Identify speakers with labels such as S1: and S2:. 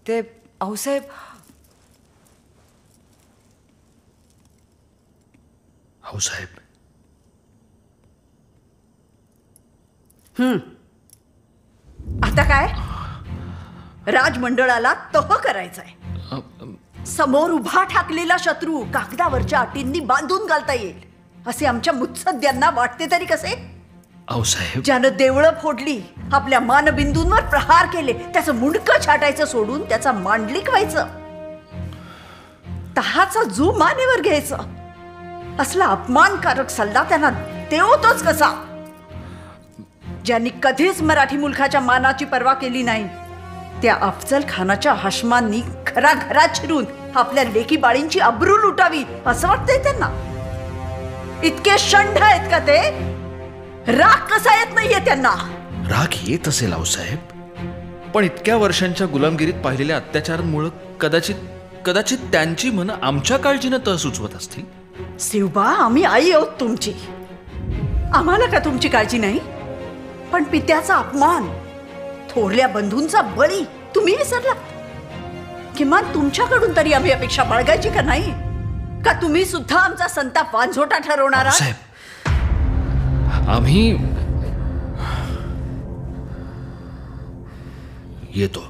S1: ते आऊसाहेब,
S2: आऊसाहेब,
S1: आता काय? राजमंडळाला तह करायचाय. समोर उभा ठाकलेला शत्रू कागदावरच्या अटींनी बांधून घालता येईल असे आमच्या मुत्सद्यांना वाटते तरी कसे?
S2: आऊसाहेब,
S1: ज्यानं देवळं फोडली, आपल्या मानबिंदूंवर प्रहार केले, त्याचं मुंडकं छाटायचं सोडून त्याचा मांडलिक व्हायचं, तहाचा जो मानेवर घ्यायचं, असला अपमानकारक सल्ला त्यांना देवतोच कसा? ज्यांनी कधीच मराठी मुलखाच्या मानाची पर्वा केली नाही, त्या अफजल खानाच्या हशमांनी घराघरात शिरून आपल्या लेकी बाळींची अब्रू लुटावी असं वाटतंय त्यांना? इतके शंढ आहेत का ते? राग कसा येत नाहीये त्यांना?
S2: राग येत असेल आऊसाहेब, पण इतक्या वर्षांच्या गुलामगिरीत पाहिलेल्या अत्याचारांमुळे कदाचित त्यांची मनं आमच्या काळजीनं तह सुचवत असतील.
S1: शिवबा, आम्ही आई आहोत तुमची, आम्हाला का तुमची काळजी नाही? पण पित्याचा अपमान, थोरल्या बंधूंचा बळी तुम्ही विसरला? किमान तुमच्याकडून तरी आम्ही अपेक्षा बाळगायची का नाही? का तुम्ही सुद्धा आमचा संताप वांझोटा ठरवणार आहात?
S2: साहेब, आम्ही येतो.